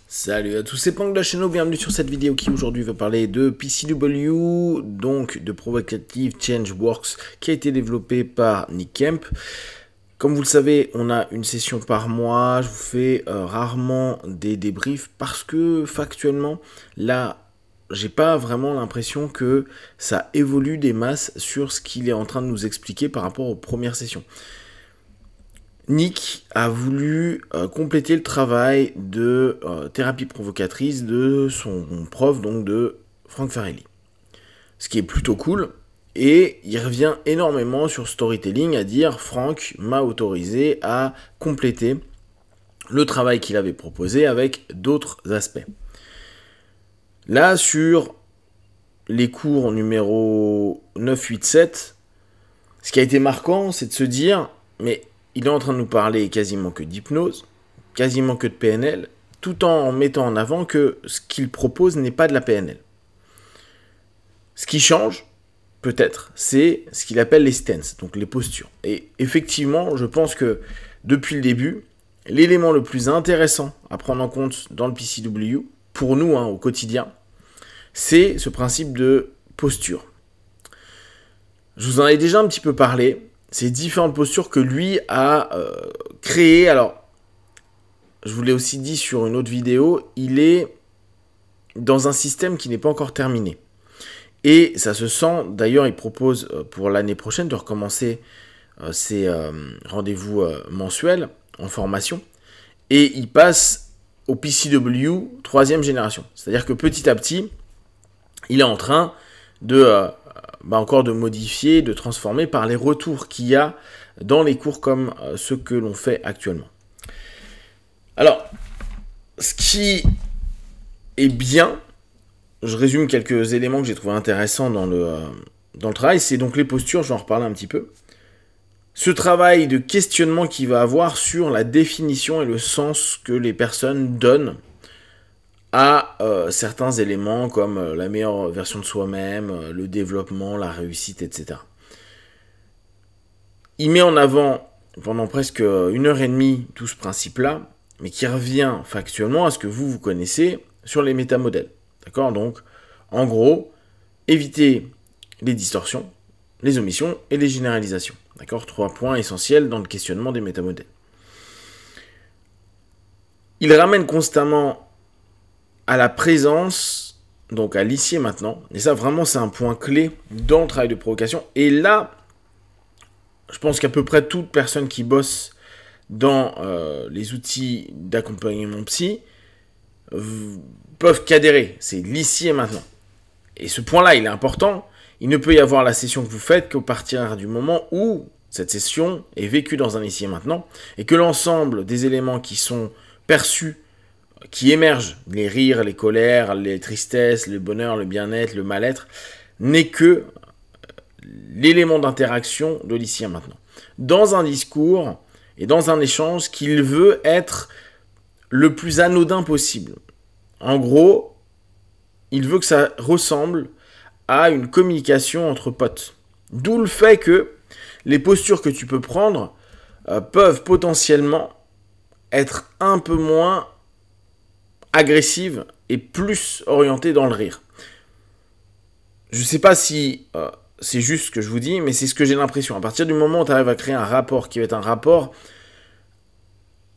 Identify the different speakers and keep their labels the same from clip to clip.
Speaker 1: Salut à tous, c'est Pang de la chaîne, bienvenue sur cette vidéo qui aujourd'hui va parler de PCW, donc de Provocative Change Works, qui a été développé par Nick Kemp. Comme vous le savez, on a une session par mois, je vous fais rarement des débriefs parce que factuellement, là, j'ai pas vraiment l'impression que ça évolue des masses sur ce qu'il est en train de nous expliquer par rapport aux premières sessions. Nick a voulu compléter le travail de thérapie provocatrice de son prof, donc de Frank Farrelly. Ce qui est plutôt cool. Et il revient énormément sur storytelling, à dire Frank m'a autorisé à compléter le travail qu'il avait proposé avec d'autres aspects. Là, sur les cours numéro 9, 8, 7, ce qui a été marquant, c'est de se dire, mais il est en train de nous parler quasiment que d'hypnose, quasiment que de PNL, tout en mettant en avant que ce qu'il propose n'est pas de la PNL. Ce qui change, peut-être, c'est ce qu'il appelle les stances, donc les postures. Et effectivement, je pense que depuis le début, l'élément le plus intéressant à prendre en compte dans le PCW, pour nous, au quotidien, c'est ce principe de posture. Je vous en ai déjà un petit peu parlé, ces différentes postures que lui a créées. Alors, je vous l'ai aussi dit sur une autre vidéo, il est dans un système qui n'est pas encore terminé. Et ça se sent, d'ailleurs, il propose pour l'année prochaine de recommencer ses rendez-vous mensuels en formation. Et il passe au PCW 3e génération. C'est-à-dire que petit à petit, il est en train de encore de modifier, de transformer par les retours qu'il y a dans les cours comme ceux que l'on fait actuellement. Alors, ce qui est bien, je résume quelques éléments que j'ai trouvé intéressants dans le travail, c'est donc les postures, je vais en reparler un petit peu. Ce travail de questionnement qu'il va avoir sur la définition et le sens que les personnes donnent à certains éléments comme la meilleure version de soi-même, le développement, la réussite, etc. Il met en avant pendant presque 1h30 tout ce principe-là, mais qui revient factuellement à ce que vous connaissez sur les métamodèles. D'accord? Donc, en gros, éviter les distorsions, les omissions et les généralisations. D'accord? 3 points essentiels dans le questionnement des métamodèles. Il ramène constamment à la présence, donc à l'ici et maintenant. Et ça, vraiment, c'est un point clé dans le travail de provocation. Et là, je pense qu'à peu près toute personne qui bosse dans les outils d'accompagnement psy peuvent qu'adhérer. C'est l'ici et maintenant. Et ce point-là, il est important. Il ne peut y avoir la session que vous faites qu'à partir du moment où cette session est vécue dans un ici et maintenant, et que l'ensemble des éléments qui sont perçus, qui émergent, les rires, les colères, les tristesses, le bonheur, le bien-être, le mal-être, n'est que l'élément d'interaction de l'ici et maintenant. Dans un discours et dans un échange qu'il veut être le plus anodin possible. En gros, il veut que ça ressemble à une communication entre potes. D'où le fait que les postures que tu peux prendre peuvent potentiellement être un peu moins agressive et plus orientée dans le rire. Je ne sais pas si c'est juste ce que je vous dis, mais c'est ce que j'ai l'impression. À partir du moment où tu arrives à créer un rapport qui va être un rapport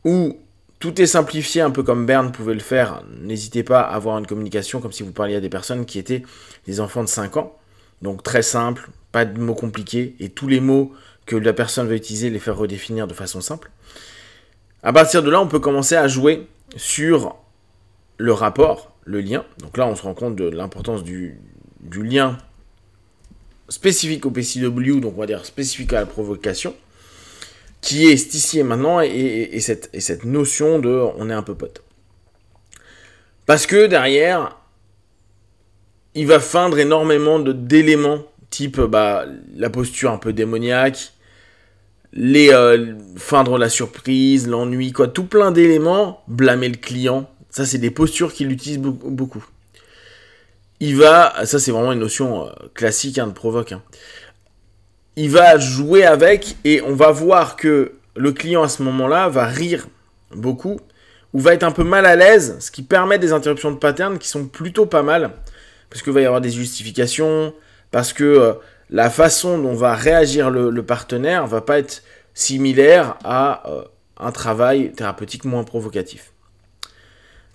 Speaker 1: où tout est simplifié, un peu comme Berne pouvait le faire, n'hésitez pas à avoir une communication comme si vous parliez à des personnes qui étaient des enfants de 5 ans. Donc très simple, pas de mots compliqués, et tous les mots que la personne va utiliser, les faire redéfinir de façon simple. À partir de là, on peut commencer à jouer sur le rapport, le lien. Donc là, on se rend compte de l'importance du lien spécifique au PCW, donc on va dire spécifique à la provocation, qui est ici et maintenant, et cette notion de on est un peu pote. Parce que derrière, il va feindre énormément d'éléments, type la posture un peu démoniaque, feindre la surprise, l'ennui, tout plein d'éléments, blâmer le client. Ça, c'est des postures qu'il utilise beaucoup. Ça c'est vraiment une notion classique de provoque. Il va jouer avec et on va voir que le client à ce moment-là va rire beaucoup ou va être un peu mal à l'aise, ce qui permet des interruptions de pattern qui sont plutôt pas mal, parce qu'il va y avoir des justifications, parce que la façon dont va réagir le partenaire va pas être similaire à un travail thérapeutique moins provocatif.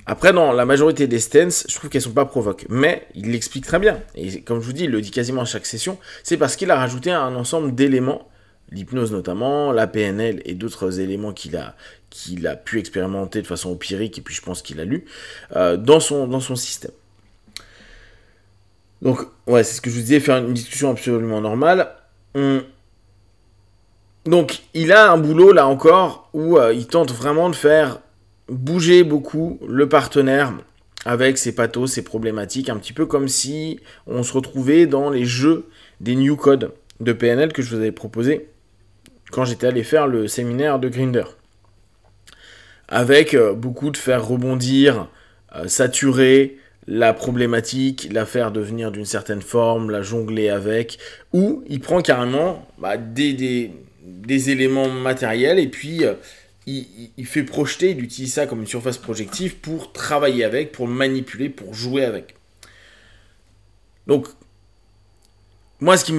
Speaker 1: Après, dans la majorité des stances, je trouve qu'elles sont pas provoques, mais il l'explique très bien, et comme je vous dis, il le dit quasiment à chaque session, c'est parce qu'il a rajouté un ensemble d'éléments, l'hypnose notamment, la PNL et d'autres éléments qu'il a pu expérimenter de façon empirique, et puis je pense qu'il a lu, dans son système. Donc, ouais, c'est ce que je vous disais, faire une discussion absolument normale. Donc, il a un boulot, là encore, où il tente vraiment de faire bouger beaucoup le partenaire avec ses pathos, ses problématiques, un petit peu comme si on se retrouvait dans les jeux des New Codes de PNL que je vous avais proposé quand j'étais allé faire le séminaire de Grinder. Avec beaucoup de faire rebondir, saturer la problématique, la faire devenir d'une certaine forme, la jongler avec, ou il prend carrément des éléments matériels et puis il fait projeter, il utilise ça comme une surface projective pour travailler avec, pour le manipuler, pour jouer avec. Donc, moi, ce qui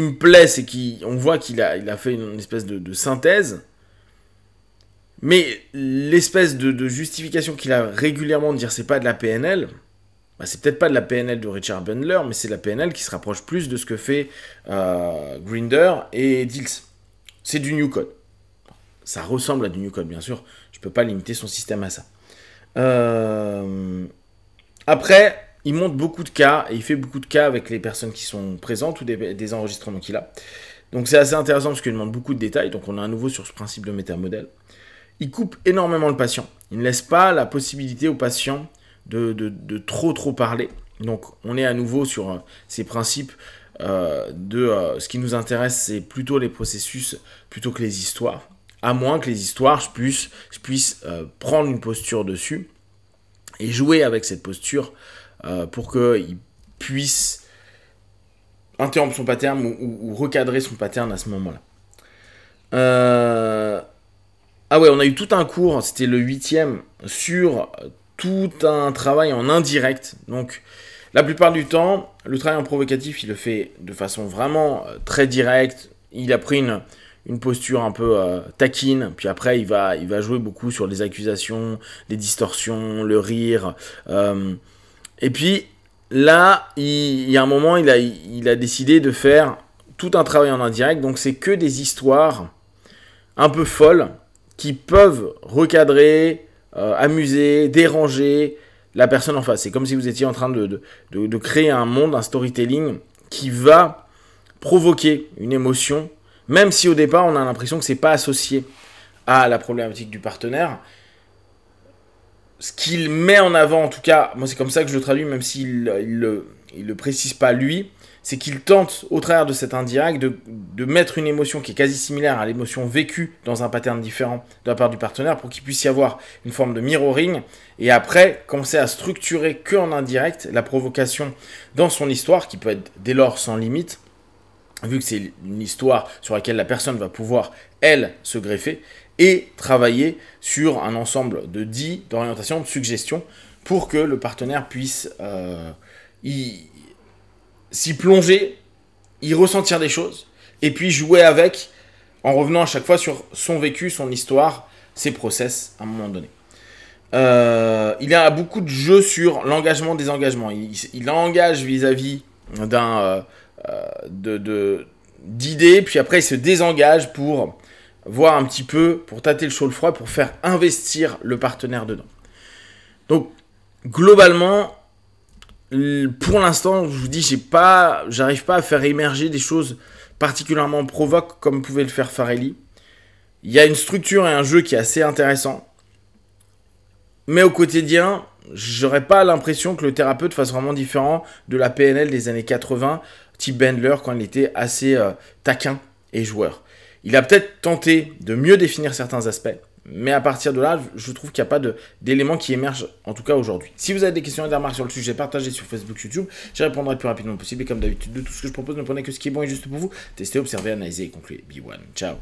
Speaker 1: me plaît, c'est qu'on voit qu'il a fait une espèce de synthèse, mais l'espèce de justification qu'il a régulièrement de dire c'est pas de la PNL, c'est peut-être pas de la PNL de Richard Bandler, mais c'est de la PNL qui se rapproche plus de ce que fait Grinder et Diels. C'est du New Code. Ça ressemble à du New Code, bien sûr. Je peux pas limiter son système à ça. Après, il montre beaucoup de cas, et il fait beaucoup de cas avec les personnes qui sont présentes ou des enregistrements qu'il a. Donc c'est assez intéressant parce qu'il demande beaucoup de détails. Donc on est à nouveau sur ce principe de métamodèle. Il coupe énormément le patient. Il ne laisse pas la possibilité au patient de trop parler. Donc on est à nouveau sur ces principes ce qui nous intéresse, c'est plutôt les processus plutôt que les histoires. À moins que les histoires, je puisse prendre une posture dessus et jouer avec cette posture pour qu'il puisse interrompre son pattern ou recadrer son pattern à ce moment-là. Ah ouais, on a eu tout un cours, c'était le 8e, sur tout un travail en indirect. Donc, la plupart du temps, le travail en provocatif, il le fait de façon vraiment très directe. Il a pris une posture un peu taquine, puis après, il va jouer beaucoup sur les accusations, les distorsions, le rire. Et puis, là, il y a un moment, il a décidé de faire tout un travail en indirect. Donc, c'est que des histoires un peu folles, qui peuvent recadrer, amuser, déranger la personne en face. C'est comme si vous étiez en train de créer un monde, un storytelling qui va provoquer une émotion, même si au départ on a l'impression que c'est pas associé à la problématique du partenaire. Ce qu'il met en avant, en tout cas, moi c'est comme ça que je le traduis, même s'il le précise pas lui, c'est qu'il tente, au travers de cet indirect, de mettre une émotion qui est quasi similaire à l'émotion vécue dans un pattern différent de la part du partenaire pour qu'il puisse y avoir une forme de mirroring et après commencer à structurer qu'en indirect la provocation dans son histoire qui peut être dès lors sans limite vu que c'est une histoire sur laquelle la personne va pouvoir, elle, se greffer et travailler sur un ensemble de dits, d'orientation, de suggestions pour que le partenaire puisse s'y plonger, y ressentir des choses, et puis jouer avec, en revenant à chaque fois sur son vécu, son histoire, ses process, à un moment donné. Il y a beaucoup de jeux sur l'engagement des engagements. Il engage vis-à-vis d'idées, puis après il se désengage pour voir un petit peu, pour tâter le chaud le froid, pour faire investir le partenaire dedans. Donc, globalement, pour l'instant, je vous dis, j'arrive pas à faire émerger des choses particulièrement provoques comme pouvait le faire Farelli. Il y a une structure et un jeu qui est assez intéressant. Mais au quotidien, j'aurais pas l'impression que le thérapeute fasse vraiment différent de la PNL des années 80, type Bandler, quand il était assez taquin et joueur. Il a peut-être tenté de mieux définir certains aspects, mais à partir de là, je trouve qu'il n'y a pas d'éléments qui émergent, en tout cas aujourd'hui. Si vous avez des questions et des remarques sur le sujet, partagez sur Facebook, YouTube. J'y répondrai le plus rapidement possible. Et comme d'habitude, de tout ce que je propose, ne prenez que ce qui est bon et juste pour vous. Testez, observez, analysez et concluez. Be one. Ciao.